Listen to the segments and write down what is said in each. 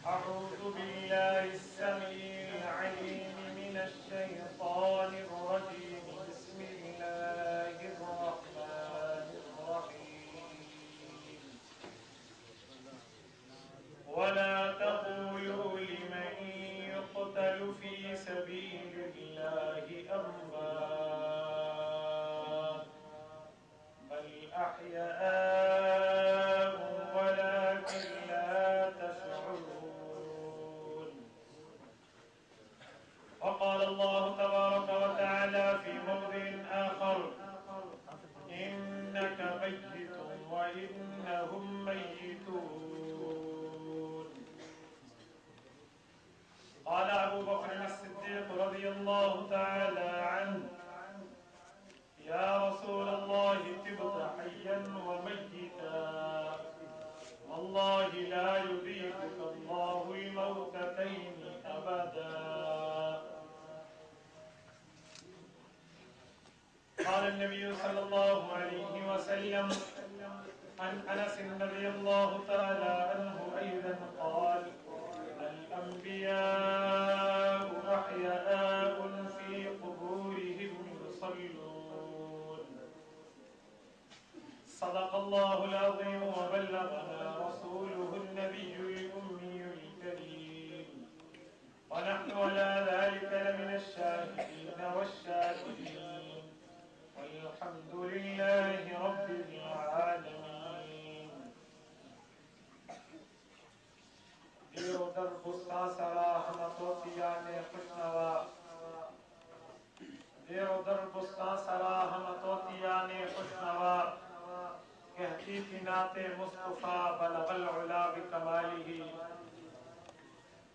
أعوذ بالله السميع العليم من الشيطان الرجيم. بسم الله الرحمن الرحيم. ولا تقولوا لمن يقتل في سبيل الله أموات بل أحياء ولكن لا تشعرون. وقال الله تبارك وتعالى في موضع آخر: إنك ميت وإنهم ميتون. قال أبو بكر الصديق رضي الله تعالى عنه: يا رسول الله تبت حيا وميتا، والله لا يذيقك الله الموتتين أبدا. قال النبي صلى الله عليه وسلم عن أنس رضي الله تعالى عنه أيضا قال: الأنبياء أحياء في قبورهم يصلون. صدق الله العظيم وبلغنا رسوله النبي الأمي الكريم، ونحن على ذلك لمن الشاهدين والشاكرين، والحمد لله رب العالمين. دیر و در بستا سرا حمتوتیان خوشنوا، دیر و در بستا سرا حمتوتیان خوشنوا، کہتی تھی نعت مصطفیٰ بلغ العلا بکمالہ.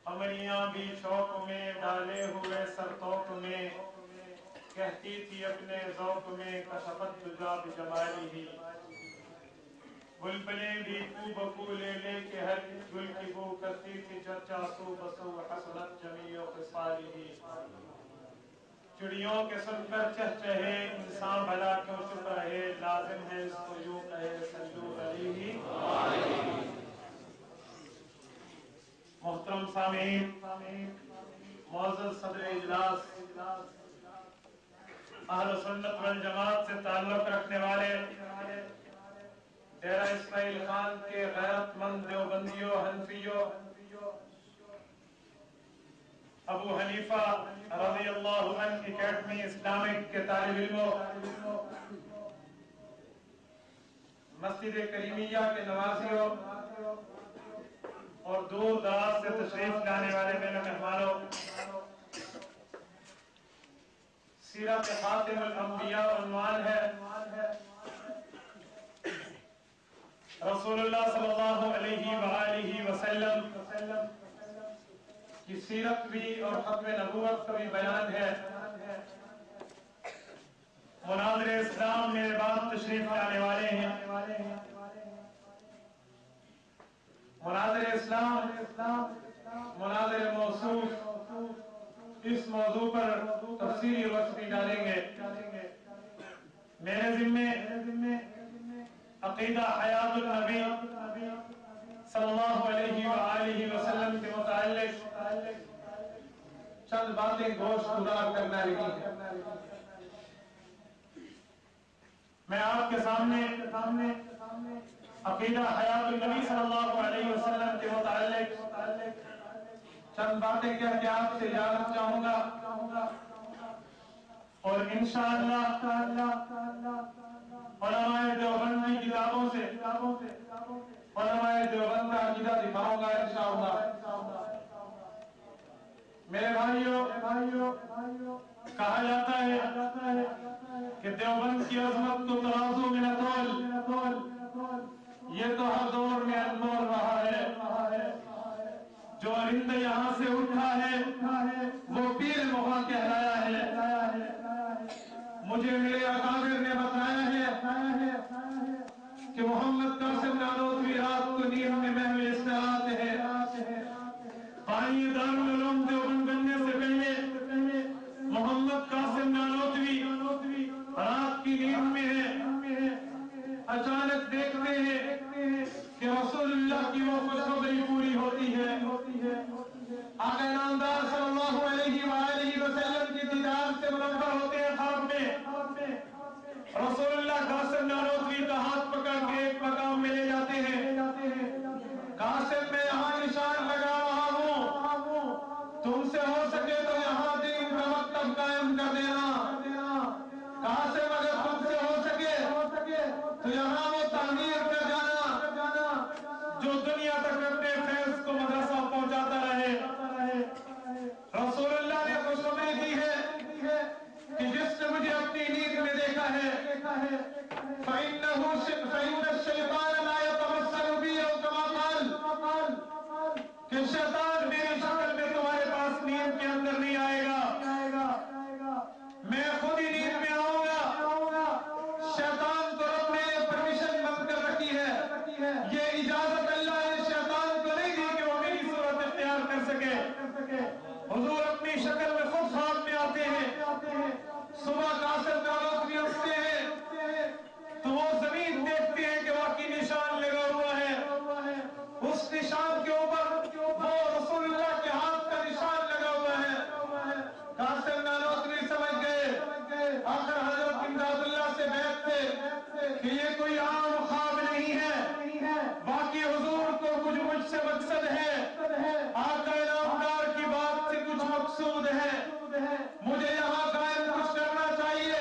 قمریاں بھی شوق میں ڈالے ہوئے سرتوق میں، کہتی تھی اپنے ذوق میں کشفت دجا بجمالہ. بلبلیں بھی کو بکو لے لے کے ہر گل کی بو کرتی تھی چرچا سو بسو حسنت جمیع خصالہ. چڑیوں کے سن کر چہچہے انسان بھلا کیوں چپ رہے، لازم ہے اس کو یوں کہے صلو علیہ. محترم سامعین، معزز صدر اجلاس، اہل سنت والجماعت سے تعلق رکھنے والے ڈیرہ اسماعیل خان کے غیرت مند دیوبندیوں، حنفیوں، ابو حنیفہ رضی اللہ عنہ اکیڈمی اسلامک کے طالب علموں، مسجد کریمیہ کے نوازیوں اور دور دراز سے تشریف لانے والے میرے مہمانوں، سیرت خاتم الانبیاء عنوان ہے. رسول اللہ صلی اللہ علیہ وآلہ وسلم کی سیرت بھی اور ختم نبوت کا بھی بیان ہے. مناظر اسلام میرے بعد تشریف لانے والے ہیں. مناظر اسلام، مناظر موصوف اس موضوع پر تفصیلی روشنی ڈالیں گے. میرے ذمے عقیدہ حیات النبی صلی اللہ علیہ وآلہ وسلم کے متعلق چند باتیں گوشت گزار کرنا لگی ہیں. میں آپ کے سامنے عقیدہ حیات النبی صلی اللہ علیہ وسلم کے متعلق چند باتیں کہہ کے آپ سے اجازت چاہوں گا، اور انشاءاللہ علماء دیوبند کی کتابوں سے علماء دیوبند کا عقیدہ دکھاؤں گا انشاءاللہ. میرے بھائیوں، کہا جاتا ہے کہ دیوبند کی عظمت کو ترازو میں نہ تول، یہ تو ہر دور میں انمول رہا ہے. جو رند یہاں سے اٹھا ہے وہ پیر مغاں کہلایا ہے. مجھے میرے اکابر نے بتایا ہے کہ محمد قاسم نانوتوی رات کو نیند میں محو استراحت ہے. پانی دارالعلوم دیوبند بننے سے پہلے محمد قاسم نانوتوی رات کی نیند میں ہے. اچانک دیکھتے ہیں کہ رسول اللہ کی وہ خوشخبری پوری ہو ہوتی ہے آقا نامدار صلی اللہ علیہ وآلہ وسلم کی دیدار سے منور ہوتے ہیں خواب میں رسول اللہ قاسم نانوتوی کا ہاتھ پکڑ کے ایک مقام میں لے جاتے ہیں قاسم میں یہاں نشان لگا رہا ہوں تم سے ہو سکے تو یہاں دین کا مکتب قائم کر دینا قاسم اگر تم سے ہو سکے تو یہاں وہ تعمیر کر جانا جو دنیا تک اپنے فیض کو مدرسہ پہنچاتا رہے رسول اللہ نے خوشخبری دی ہے کہ جس نے مجھے اپنی نیند میں دیکھا ہے فَإِنَّ الشَّيْطَانَ لَا يَتَمَثَّلُ بِي أَوْ كَمَا قَالَ کہ شیطان میری شکل میں تمہارے پاس نیند کے اندر نہیں آئے گا میں خود ہی نیند میں آؤں گا شیطان کو رب نے پرمیشن بند کر رکھی ہے یہ اجازت اللہ نے شیطان کو نہیں دی کہ وہ میری صورت اختیار کر سکے حضور اپنی شکل میں خود خواب میں آتے ہیں صبح قاسم نانوتوی اٹھتے ہیں تو وہ زمین دیکھتے ہیں کہ واقعی نشان لگا ہوا ہے اس نشان کے اوپر وہ رسول اللہ کے ہاتھ کا نشان لگا ہوا ہے قاسم نانوتوی سمجھ گئے آخر حضرت امداد اللہ سے بیعت تھے کہ یہ کوئی عام خواب نہیں ہے باقی حضور کو کچھ مجھ سے مقصد ہے آقا نامدار کی بات سے کچھ مقصود ہے مجھے یہاں قائم کچھ کرنا چاہیے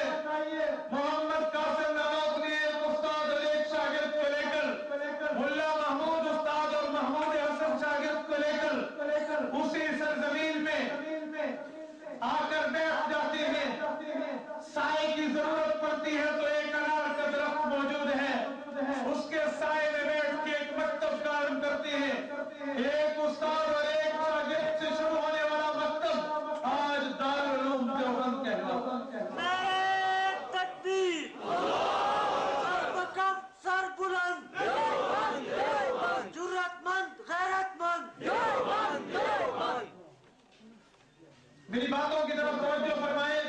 محمد قاسم نانوتوی ایک استاد اور ایک شاگرد کو لے کر ملا محمود استاد اور محمود حسن شاگرد کو لے کر اسی سرزمین میں آ کر بیٹھ جاتے ہیں سائے کی ضرورت پڑتی ہے تو ایک انار کا درخت موجود ہے اس کے سائے میں بیٹھ کے ایک مکتب قائم کرتے ہیں ایک استاد اور ایک شاگرد سے شروع ہونے والا مکتب آج دارالعلوم دیوبند کہلاتا ہے نعرہ تکبیر سر بکم سر بلند جرأت مند غیرت مند میری باتوں کی طرف توجہ فرمائیں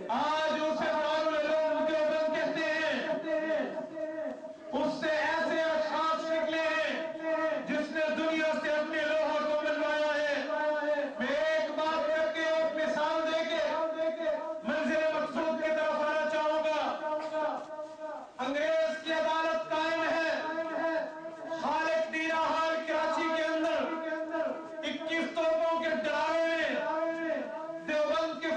آج اسے دارالعلوم دیوبند کہتے ہیں اس سے ایسے اشخاص نکلے ہیں جس نے دنیا سے اپنے لوہوں کو ملوایا ہے میں ایک بات کر کے ایک مثال دے کے منزل مقصود کی طرف آنا چاہوں گا انگریز کی عدالت قائم ہے خالق دینا حال کراچی کے اندر 21 توپوں کے ڈرائے میں دیوبند کے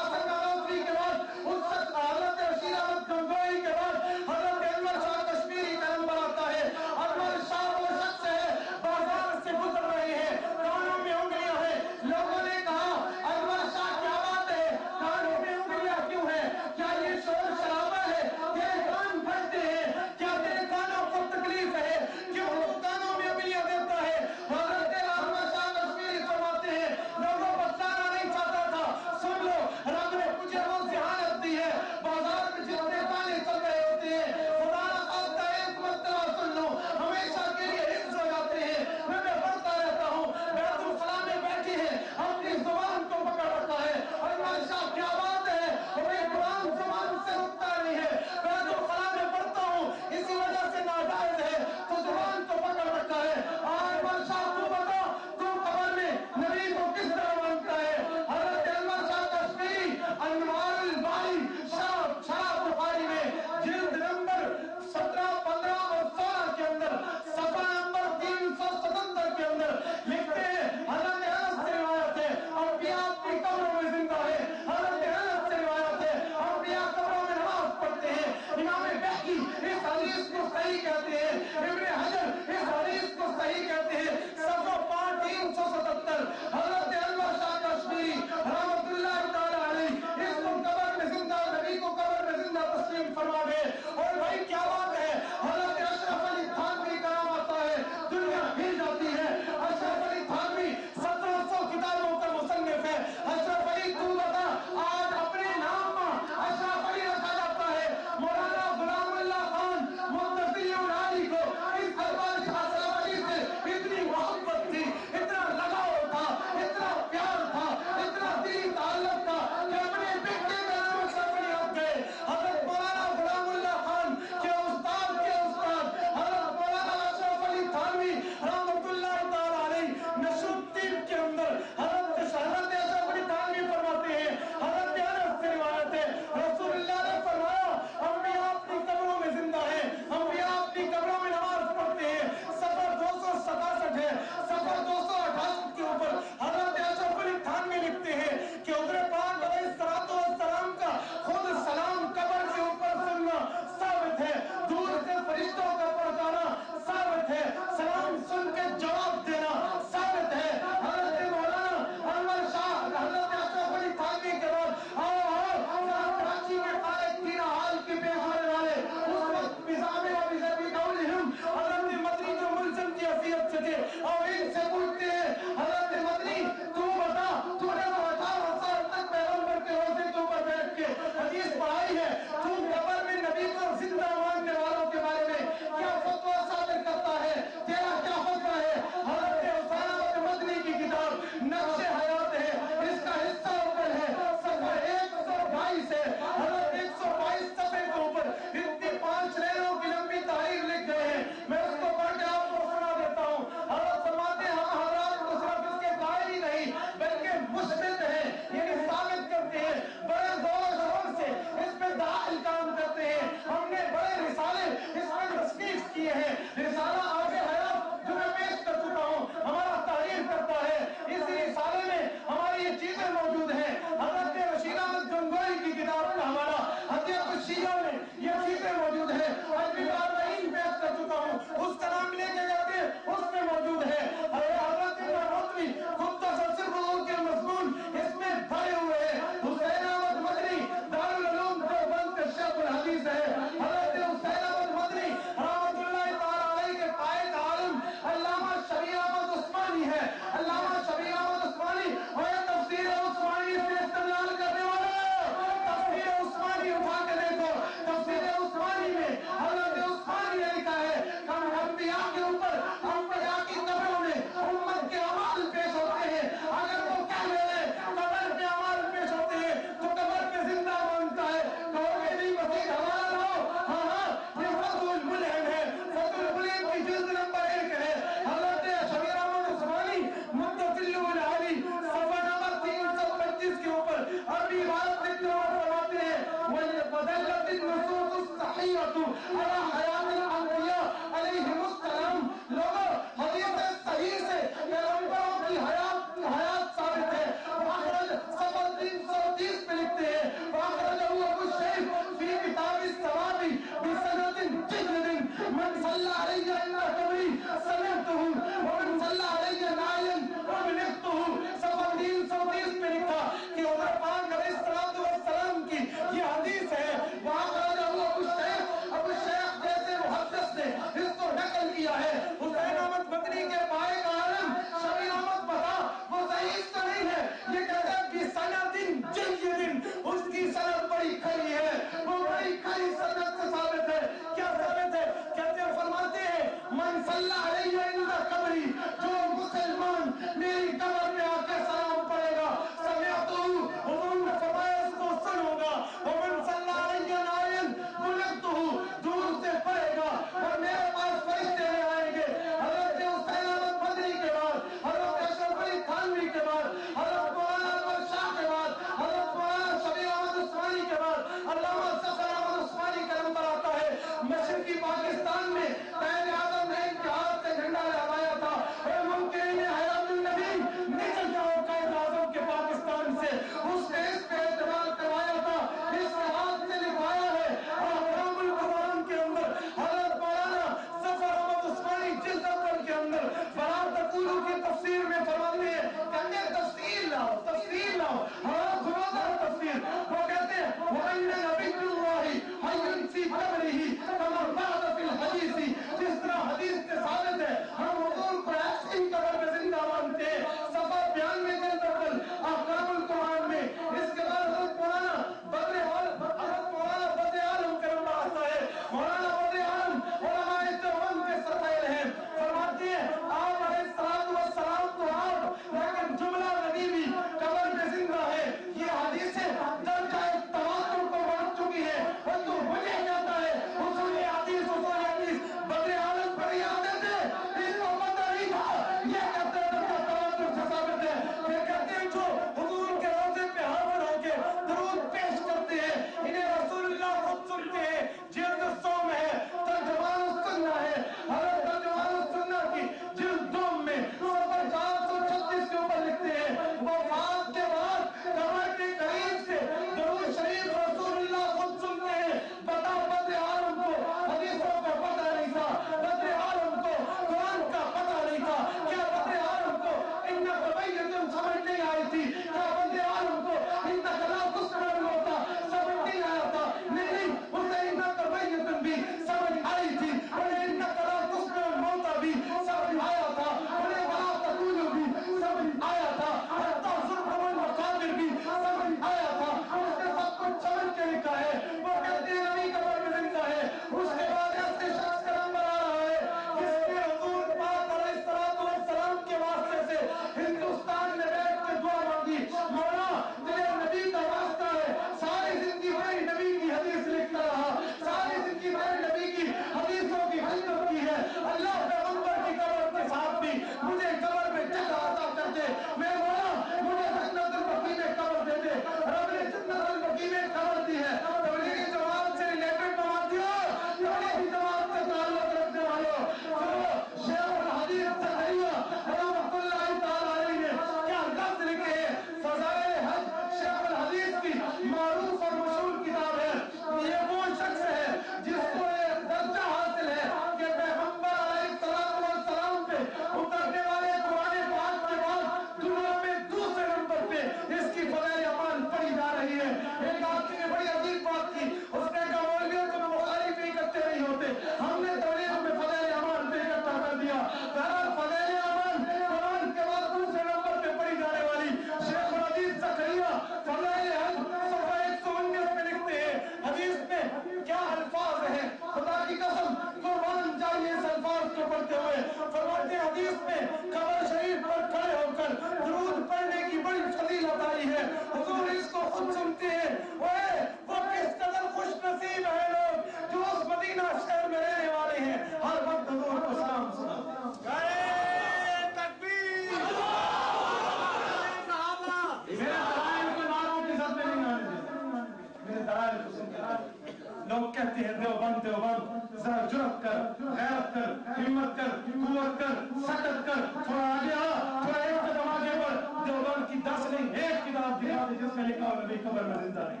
جس میں لکھا ہو نبی قبر میں زندہ نہیں.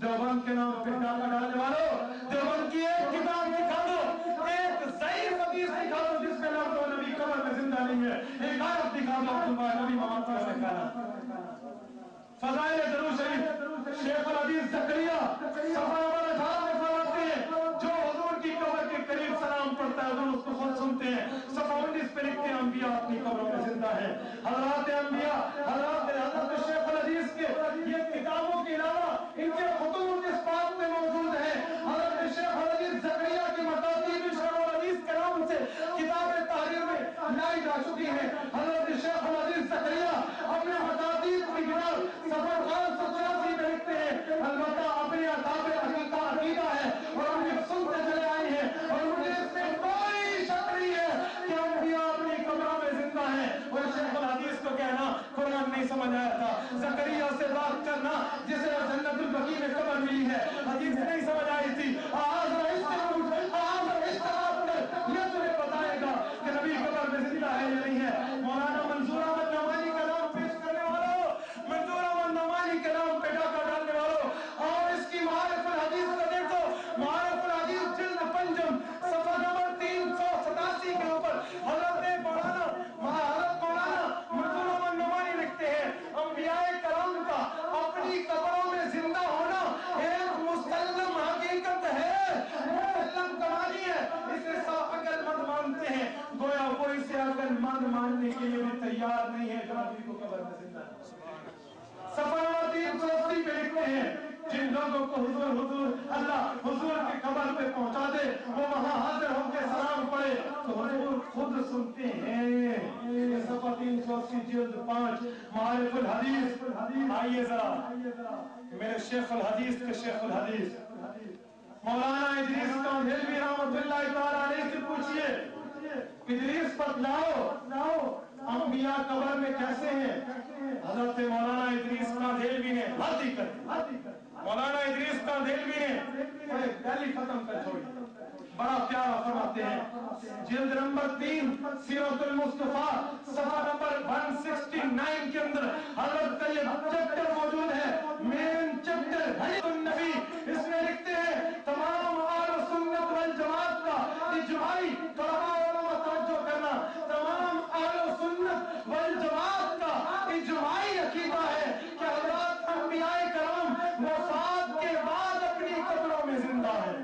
دیوبند کے نام پہ ڈاکہ ڈالنے والوں، دیوبند کی ایک کتاب دکھا دو، ایک ضعیف حدیث دکھا دو جس میں لفظ ہو نبی قبر میں زندہ نہیں ہے. ایک آیت دکھا دو عبداللہ نبی محمد صلی اللہ علیہ وسلم. فضائل درود شریف شیخ الحدیث زکریا صفحہ نمبر 18 میں فرماتے ہیں جو حضور کی قبر کے قریب سلام پڑھتا ہے حضور اس کو خود سنتے ہیں. صفحہ 19 پہ لکھتے ہیں انبیاء اپنی قبروں میں زندہ ہیں. حضرات انبیاء، حضرت شیخ الحدیث کے یہ کتابوں کے علاوہ ان کے خطوط اس بات میں موجود ہیں. حضرت شیخ الحدیث زکریا کی مکاتیب شرح الحدیث کے نام سے کتاب تحریر میں لائی جا چکی ہیں. حضرت شیخ الحدیث زکریا اپنے مکاتیب کی کتاب صفحہ 586 میں لکھتے ہیں البتہ اپنے عطاب عقیدہ ہے اور ہم یہ سنتے چلے آئے ہیں اور مجھے اس میں کوئی شک نہیں ہے کہ انبیاء اپنی قبروں میں زندہ ہیں. اور شیخ الحدیث کو کہنا قرآن نہیں سمجھ آیا تھا، زکریا سے بات کرنا جسے جنت البقیع میں قبر ملی ہے حدیث نہیں سمجھ آئی تھی. یہ تمہیں بتائے گا کہ نبی قبر میں زندہ ہے یا نہیں ہے. مولانا منظور احمد نعمانی کا نام پیش کرنے والوں، منظور احمد نعمانی کے نام پہ ڈاکہ ڈالنے والوں، اور اس کی معارف الحدیث کو دیکھو. معارف الحدیث جلد پنجم صفحہ نمبر 387 کے اوپر حضرت مولانا منظور احمد نعمانی لکھتے ہیں انبیاء کرام کا اپنی قبروں میں زندہ ہونا ایک مسلم حقیقت ہے، مسلم کمالی ہے. اسے عقل مند مانتے ہیں، گویا وہ اسے عقل مند ماننے کے لیے بھی تیار نہیں ہے جو نبی کو قبر میں زندہ ہے. صفحہ نمبر 380 پہ لکھتے ہیں جن لوگوں کو حضور اللہ حضور کی قبر پہ پہنچا دے وہ وہاں حاضر ہو کے سلام پڑھے تو حضور خود سنتے ہیں. صفحہ 380 جلد 5 معارف الحدیث. آئیے ذرا میرے شیخ الحدیث کے شیخ الحدیث مولانا ادریس کاندھیلوی رحمۃ اللہ تعالی علیہ سے پوچھئے ادریس بتلاؤ انبیاء قبر میں کیسے ہیں. حضرت مولانا ادریس کاندھیلوی نے بات ہی کر مولانا ادریس کاندھیلوی نے پہلی ختم کر چھوڑی. بڑا پیارا فرماتے ہیں جلد نمبر 3 سیرت المصطفیٰ صفحہ نمبر 169 کے اندر حضرت کا یہ چیپٹر موجود ہے، مین چیپٹر حدیث النبی. اس میں لکھتے ہیں تمام اہل سنت والجماعت کا اجماعی طلباء علماء توجہ کرنا، تمام اہل سنت والجماعت کا اجماعی عقیدہ ہے کہ حضرات انبیاء کرام وفات کے بعد اپنی قبروں میں زندہ ہیں.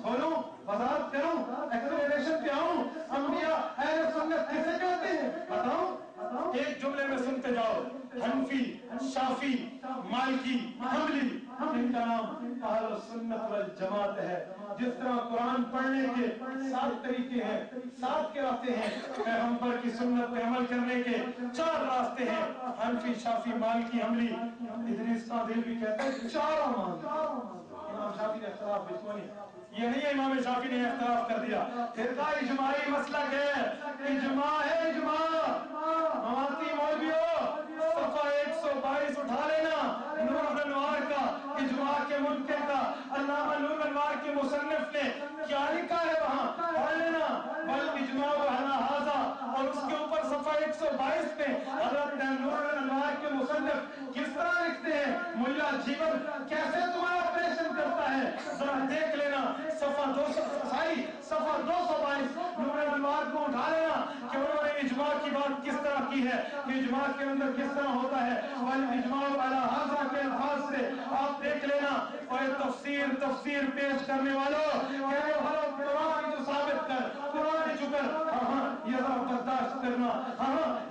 بولوں وضاحت کروں ایکسپلینیشن کیا ہوں انبیاء اہل سنت کسے کہتے ہیں بتاؤں. ایک جملے میں سنتے جاؤ حنفی شافی مالکی حنبلی ان کا نام اہل سنت والجماعت ہے. جس طرح قرآن پڑھنے کے 7 طریقے ہیں، 7 کے راستے ہیں، پیغمبر کی سنت پہ عمل کرنے کے 4 راستے ہیں. حنفی شافی مالکی حنبلی. ادریس کاندھیلوی کہتے ہیں 4 امام شافی نے اختلاف بچوانی یہ نہیں ہے امام شافی نے اختلاف کر دیا. فرقہ اجماعی مسلک ہے، اجماع ہے اجماع. مواتی مولویوں صفحہ 122 اٹھا لینا نور الانوار کا اجماع کے منکر کا علامہ نور الانوار کے مصنف نے کیا لکھا ہے وہاں پڑھ لینا. بل اجماع علی ھذا اور اس کے اوپر صفحہ 122 میں حضرت نور الانوار کے مصنف کس طرح لکھتے ہیں ملا جیون کیسے تمہارا آپریشن کرتا ہے ذرا دیکھ لینا. صفحہ 222 نور الانوار کو اٹھا لینا کہ انہوں نے اجماع کی بات کس طرح کی ہے کہ اجماع کے اندر کس طرح ہوتا ہے. والاجماع علی ھذا کے الفاظ سے آپ دیکھ لینا. اور تفسیر پیش کرنے والوں کہ قرآن جو ثابت کر قرآن چکر یہ ذرا برداشت کرنا،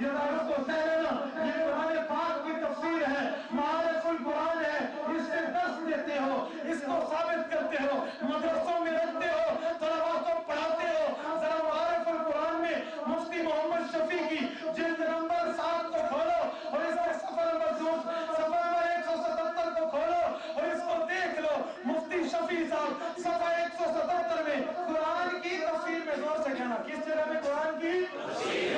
یہ ذرا اس کو سہ لینا. یہ قرآن پاک کی تفسیر ہے، معارف القرآن ہے. اس سے درس دیتے ہو، اس کو ثابت کرتے ہو، مدرسوں میں رکھتے ہو، طلباء کو پڑھاتے ہو. ذرا معارف القرآن میں مفتی محمد شفیع کی جلد نمبر 7 کو کھولو اور اس میں صفحہ نمبر 177 کو کھولو اور اس کو دیکھ لو. مفتی شفیع صاحب صفحہ 177 میں قرآن کی تفسیر میں زور سے کہنا کس جگہ میں قرآن کی تفسیر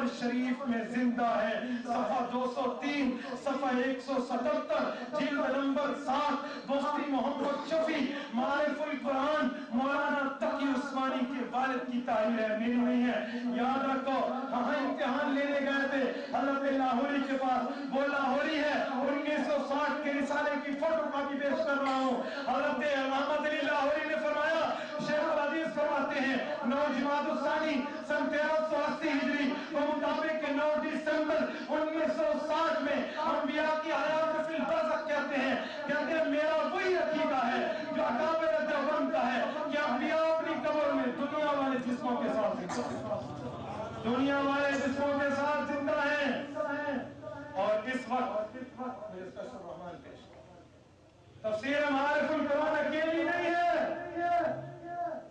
دور شریف میں زندہ ہے. صفحہ 203 صفحہ 177 جلد نمبر 7 مفتی محمد شفیع معارف القرآن مولانا تقی عثمانی کے والد کی تحریر ہے, میری نہیں ہے. یاد رکھو کہاں امتحان لینے گئے تھے حضرت لاہوری کے پاس, وہ لاہوری ہے. 1960 کے رسالے کی فوٹو کاپی پیش کر رہا ہوں. حضرت احمد علی لاہوری نے فرمایا, شیخ الحدیث فرماتے ہیں 9 جمادی الثانی سن 1380 ہجری بمطابق 9 دسمبر 1960 میں انبیاء کی حیات فی البرزخ کہتے ہیں میرا وہی عقیدہ ہے جو اکابر دیوبند کا ہے کہ انبیاء اپنی قبر میں دنیا والے جسموں کے ساتھ زندہ ہیں. اور اس وقت تفسیر معارف القرآن اکیلی نہیں ہے.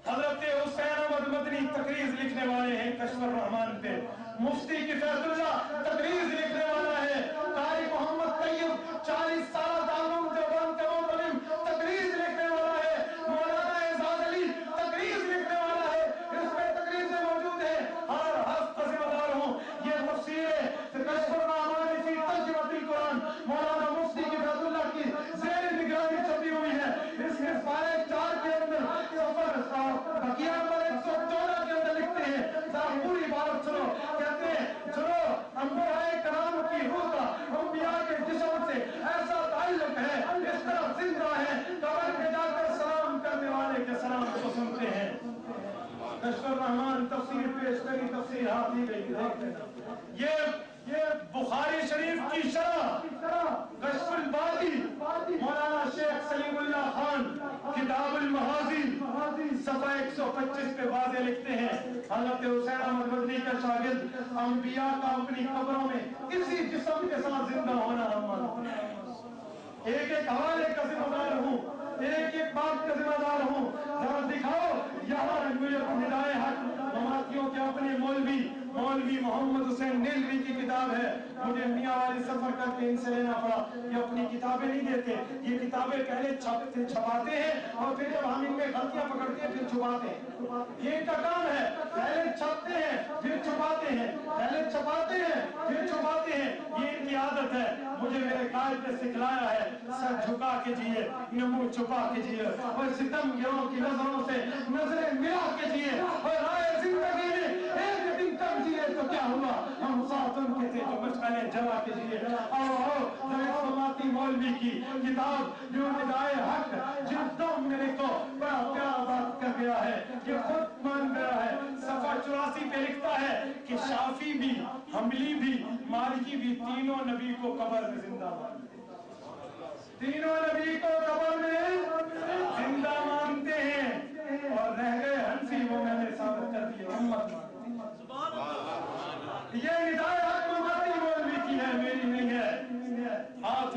حضرت حسین احمد مدنی تقریض لکھنے والے ہیں کشف الرحمان پہ. مفتی کفایت اللہ تقریض لکھنے والا ہے. قاری محمد طیب 40 سالہ دارالعلوم دیوبند کا معلم تقریض لکھنے والا ہے. مولانا اعزاز علی تقریض لکھنے والا ہے. اس میں تقریضیں موجود ہیں, ہر حرف کا ذمہ دار ہوں. یہ تفسیر ہے کشف الرحمان فی ترجمۃ القرآن مولانا مفتی کفایت اللہ کی زیر نگرانی چھپی ہوئی ہے. اس میں سارے 4 کے اندر بقیہ نمبر 114 کے اندر لکھتے ہیں, پوری عبارت سنو. کہتے ہیں چلو انبیاء کرام کی روح کا انبیاء کے جسم سے ایسا تعلق ہے, اس طرح زندہ ہے, قبر میں جا کر سلام کرنے والے کے سلام کو سنتے ہیں. کشف الرحمان تفسیر پیش کری, تفسیر ہاتھ دی گئی, دیکھ لینا. یہ بخاری شریف کی شرح کشف البادی مولانا شیخ سلیم اللہ خان کتاب المغازی صفحہ 125 پہ واضح لکھتے ہیں حضرت حسین احمد مدنی کا شاگرد انبیاء کا اپنی قبروں میں کسی جسم کے ساتھ زندہ ہونا ہم مانتے ہیں. ایک ایک حوالے کا ذمہ دار ہوں, ایک ایک بات کا ذمہ دار ہوں. ذرا دکھاؤ یہاں ندائے حق مماتیوں کے اپنے مولوی محمد حسین نیلوی کی کتاب ہے. مجھے میاں والی سفر کر کے ان سے لینا پڑا. یہ اپنی کتابیں نہیں دیتے, یہ کتابیں پہلے چھپاتے ہیں اور پھر جب ہم ان میں غلطیاں پکڑتے ہیں پھر چھپاتے ہیں. یہ ان کا کام ہے, پہلے چھپتے ہیں پھر چھپاتے ہیں, پہلے چھپاتے ہیں پھر چھپاتے ہیں. یہ ان کی عادت ہے. مجھے میرے قائد نے سکھلایا ہے سر جھکا کے جیے, منہ چھپا کے جیے, اور ستم گروں کی نظروں سے نظریں ملا کے جیے, اور رائے زندگی میں ایک دن کم جیے تو کیا ہوا, ہم ساتھ ان کے تھے جو مشعلیں جلا کے جیے. سماتی مولوی کی کتاب جو ندائے حق جلدوں میں لکھو, بڑا پیارا بات کر گیا ہے, یہ خود مان گیا ہے. صفحہ 84 پہ لکھتا ہے کہ شافی بھی, حنبلی بھی, مالکی بھی تینوں نبی کو قبر میں زندہ مانتے ہیں. تینوں نبی کو قبر میں زندہ مانتے ہیں, اور رہ گئے حنفی وہ میں نے ثابت کر دیا امت مانتے ہیں. یہ ندائے حق مماتی مولوی کی ہے, میری نہیں ہے. بات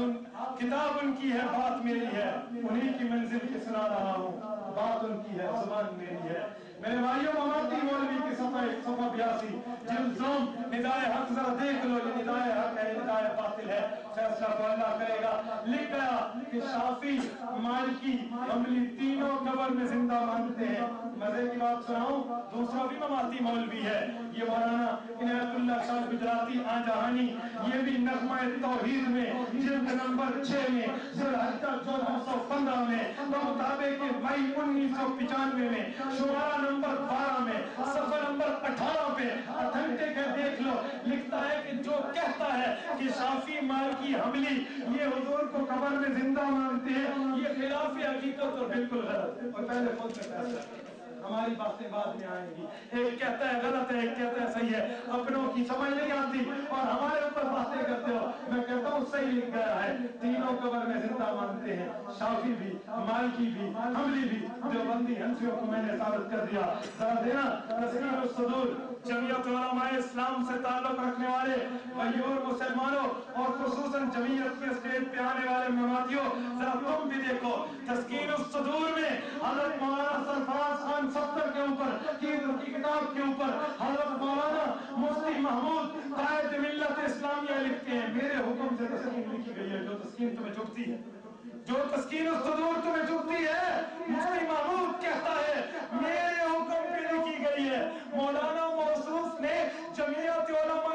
کتاب ان کی ہے, بات میری ہے. انہی کی منزل کی سنا رہا ہوں, بات ان کی ہے, زبان میری ہے. میرے بھائیوں مماتی مولوی کی صفحہ 182 جلد دوم ندائے حق ذرا دیکھ لو. یہ ندائے حق ہے, یہ ندائے باطل ہے, فیصلہ تو اللہ کرے گا. لکھ گیا کہ شافی, مالکی, حنبلی تینوں قبر میں زندہ مانتے ہیں. مزے کی بات سناؤں, دوسرا بھی مماتی مولوی ہے, یہ مولانا عنایت اللہ شاہ گجراتی آجہانی, یہ بھی نغمہ توحید میں جلد نمبر 6 میں ذوالحجہ 1415 میں بمطابق مئی 1995 میں شمارہ نمبر 12 میں صفحہ نمبر 18 پہ اتھینٹک ہے, دیکھ لو. لکھتا ہے کہ جو کہتا ہے کہ شافی, مالکی, حنبلی یہ حضور کو قبر میں زندہ مانتے ہیں, یہ خلاف حقیقت اور بالکل غلط ہے. اور پہلے خود میں فیصلہ, ہماری باتیں بعد میں آئیں گی. ایک کہتا ہے غلط ہے, ایک کہتا ہے صحیح ہے. اپنوں کی سمجھ نہیں آتی اور ہمارے اوپر باتیں کرتے ہو. میں کہتا ہوں صحیح لکھ گیا ہے, تینوں قبر میں زندہ مانتے ہیں. شافی بھی, مالکی بھی, حنبلی بھی, دیوبندی حنفیوں کو میں نے ثابت کر دیا. ذرا دینا تذکیر الصدور جمعیت علماء اسلام سے تعلق رکھنے والے غیور مسلمانوں اور خصوصاً جمعیت کے اسٹیج پہ آنے والے مماتیوں, ذرا تم بھی دیکھو. تذکیر الصدور میں حضرت مولانا سرفراز خان صفدر کے اوپر کی کتاب کے اوپر حضرت مولانا مفتی محمود قائد ملت اسلامیہ لکھتے ہیں, میرے حکم سے تسکین لکھی گئی ہے. جو تسکین تمہیں جھکتی ہے, جو تسکین الصدور تمہیں جھکتی ہے, مفتی محمود کہتا ہے میرے حکم پہ لکھی گئی ہے. مولانا موصوف نے جمعیت علماء